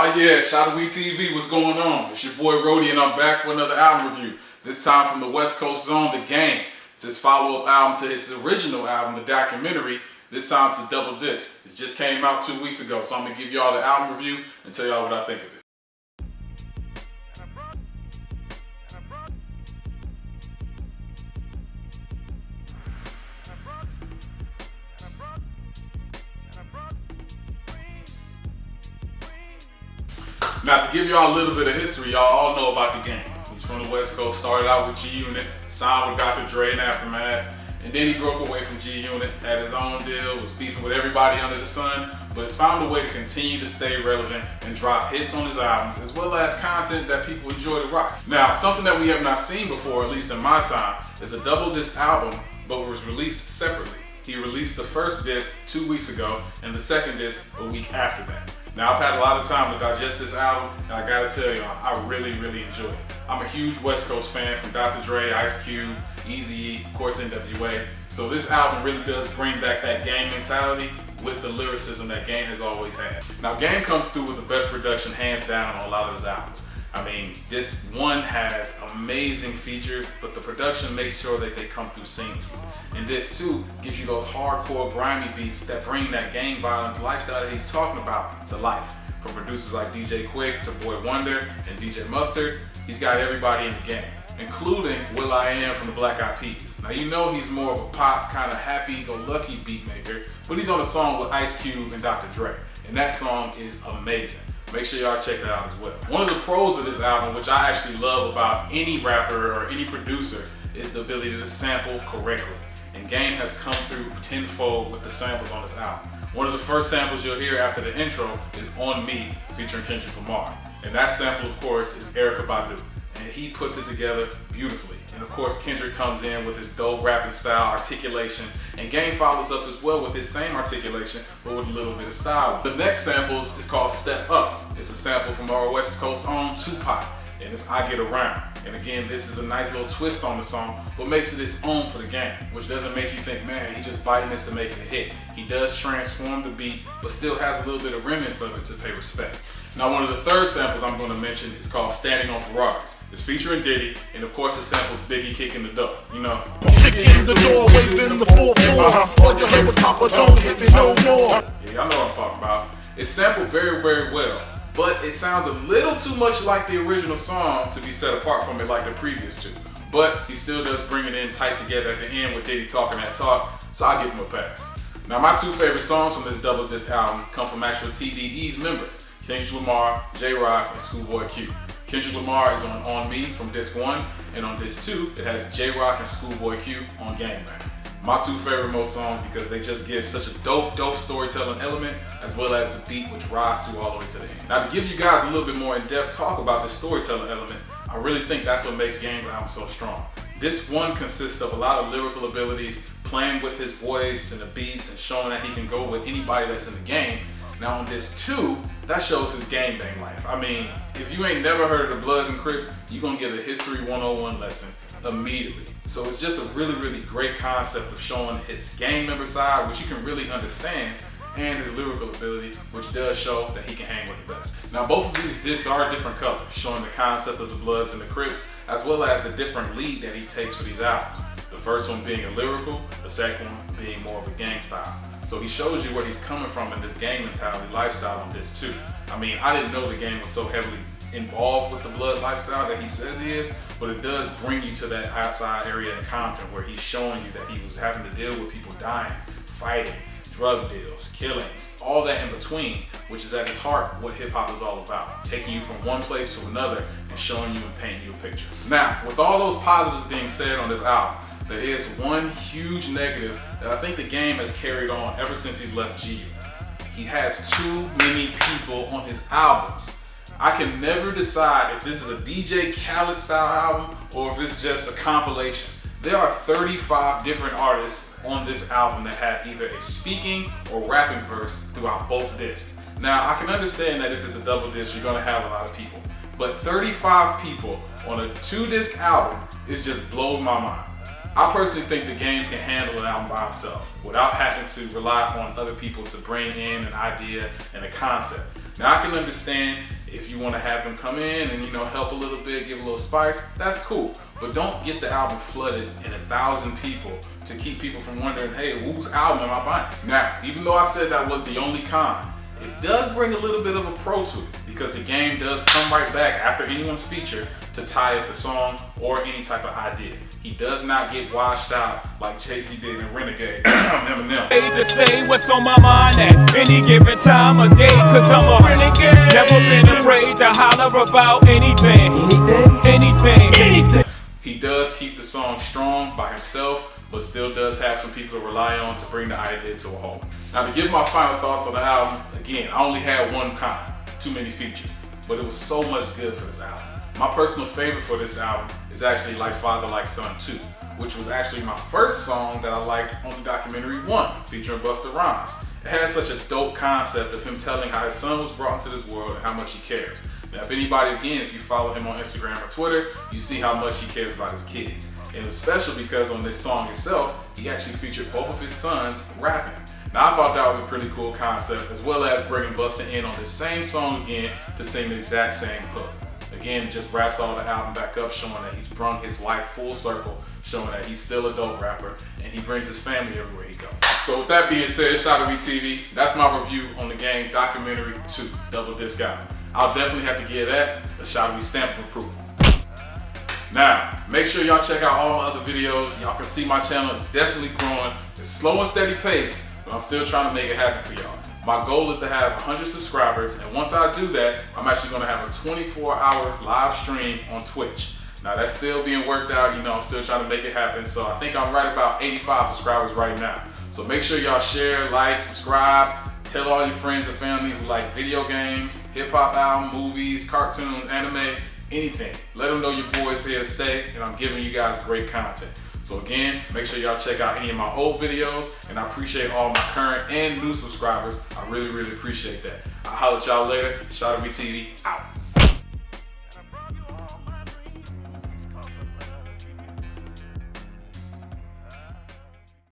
Oh yeah, Showdawee TV, what's going on? It's your boy Rody and I'm back for another album review. This time from the West Coast Zone, The Game. It's his follow-up album to his original album, The Documentary. This time it's a double disc. It just came out 2 weeks ago, so I'm going to give y'all the album review and tell y'all what I think of it. Now, to give y'all a little bit of history, y'all all know about The Game. He's from the West Coast, started out with G-Unit, signed with Dr. Dre and Aftermath, and then he broke away from G-Unit, had his own deal, was beefing with everybody under the sun, but has found a way to continue to stay relevant and drop hits on his albums, as well as content that people enjoy to rock. Now, something that we have not seen before, at least in my time, is a double disc album, but was released separately. He released the first disc 2 weeks ago, and the second disc a week after that. Now, I've had a lot of time to digest this album, and I gotta tell y'all, I really enjoy it. I'm a huge West Coast fan from Dr. Dre, Ice Cube, Eazy-E, of course NWA. So this album really does bring back that Game mentality with the lyricism that Game has always had. Now, Game comes through with the best production hands down on a lot of his albums. I mean, this one has amazing features, but the production makes sure that they come through seamlessly. And this too gives you those hardcore grimy beats that bring that gang violence lifestyle that he's talking about to life. From producers like DJ Quick to Boy Wonder and DJ Mustard, he's got everybody in the game, including will.i.am from the Black Eyed Peas. Now, you know he's more of a pop, kind of happy-go-lucky beat maker, but he's on a song with Ice Cube and Dr. Dre, and that song is amazing. Make sure y'all check that out as well. One of the pros of this album, which I actually love about any rapper or any producer, is the ability to sample correctly. And Game has come through tenfold with the samples on this album. One of the first samples you'll hear after the intro is On Me, featuring Kendrick Lamar. And that sample, of course, is Erykah Badu. And he puts it together beautifully. And of course, Kendrick comes in with his dope rapping style, articulation, and Game follows up as well with his same articulation, but with a little bit of style. The next sample is called Step Up. It's a sample from our West Coast own Tupac, and it's I Get Around. And again, this is a nice little twist on the song, but makes it its own for the Game, which doesn't make you think, man, he's just biting this to make it a hit. He does transform the beat, but still has a little bit of remnants of it to pay respect. Now, one of the third samples I'm going to mention is called Standing on Ferraris. It's featuring Diddy, and of course it samples Biggie kicking the door. You know, kicking the door, waving the 4-4. All you heard was Papa, don't hit me no more. Yeah, y'all know what I'm talking about. It's sampled very well, but it sounds a little too much like the original song to be set apart from it like the previous two. But he still does bring it in tight together at the end with Diddy talking that talk, so I'll give him a pass. Now, my two favorite songs from this double disc album come from actual TDE's members, Kendrick Lamar, J-Rock, and Schoolboy Q. Kendrick Lamar is on Me from disc 1, and on disc 2, it has J-Rock and Schoolboy Q on Gang Bang. My two favorite most songs because they just give such a dope storytelling element, as well as the beat which rides through all the way to the end. Now, to give you guys a little bit more in-depth talk about the storytelling element, I really think that's what makes Game's album so strong. This one consists of a lot of lyrical abilities, playing with his voice and the beats and showing that he can go with anybody that's in the game. Now on disc 2, that shows his Gang Bang life. I mean, if you ain't never heard of the Bloods and Crips, you're gonna get a History 101 lesson immediately. So it's just a really great concept of showing his gang member side, which you can really understand, and his lyrical ability, which does show that he can hang with the best. Now, both of these discs are different colors, showing the concept of the Bloods and the Crips, as well as the different lead that he takes for these albums. The first one being a lyrical, the second one being more of a gang style. So he shows you where he's coming from in this gang mentality lifestyle on this too. I mean, I didn't know the Game was so heavily involved with the blood lifestyle that he says he is, but it does bring you to that outside area in Compton where he's showing you that he was having to deal with people dying, fighting, drug deals, killings, all that in between, which is at its heart what hip hop is all about, taking you from one place to another and showing you and painting you a picture. Now, with all those positives being said on this album, there is one huge negative that I think the Game has carried on ever since he's left G-Unit. He has too many people on his albums. I can never decide if this is a DJ Khaled style album or if it's just a compilation. There are 35 different artists on this album that have either a speaking or rapping verse throughout both discs. Now, I can understand that if it's a double disc, you're gonna have a lot of people, but 35 people on a 2-disc album, it just blows my mind. I personally think the Game can handle an album by himself without having to rely on other people to bring in an idea and a concept. Now I can understand if you want to have them come in and, you know, help a little bit, give a little spice, that's cool. But don't get the album flooded in 1,000 people to keep people from wondering, hey, whose album am I buying? Now, even though I said that was the only con, it does bring a little bit of a pro to it, because the game does come right back after anyone's feature to tie up the song or any type of idea. He does not get washed out like Jay-Z did in Renegade. Eminem. To say what's on my mind at any given time of day, cause I'm a renegade. Never been afraid to holler about anything. Anything. He does keep the song strong by himself, but still does have some people to rely on to bring the idea to a home. Now, to give my final thoughts on the album, again, I only had one con, too many features, but it was so much good for this album. My personal favorite for this album is actually Like Father Like Son 2, which was actually my first song that I liked on the documentary 1, featuring Busta Rhymes. It has such a dope concept of him telling how his son was brought into this world and how much he cares. Now, if anybody, again, if you follow him on Instagram or Twitter, you see how much he cares about his kids. And it was special because on this song itself, he actually featured both of his sons rapping. Now, I thought that was a pretty cool concept, as well as bringing Busta in on this same song again to sing the exact same hook. Again, it just wraps all the album back up, showing that he's brought his life full circle, showing that he's still a dope rapper, and he brings his family everywhere he goes. So with that being said, Showdawee TV, that's my review on the Game Documentary 2, Double Disc Album. I'll definitely have to give that a Showdawee stamp of approval. Now, make sure y'all check out all my other videos. Y'all can see my channel is definitely growing. It's slow and steady pace, but I'm still trying to make it happen for y'all. My goal is to have 100 subscribers, and once I do that, I'm actually gonna have a 24-hour live stream on Twitch. Now, that's still being worked out, you know, I'm still trying to make it happen, so I think I'm right about 85 subscribers right now. So make sure y'all share, like, subscribe, tell all your friends and family who like video games, hip-hop albums, movies, cartoons, anime, anything. Let them know your boy's here to stay, and I'm giving you guys great content. So again, make sure y'all check out any of my old videos, and I appreciate all my current and new subscribers. I really, really appreciate that. I'll holler at y'all later. Showdawee TV out.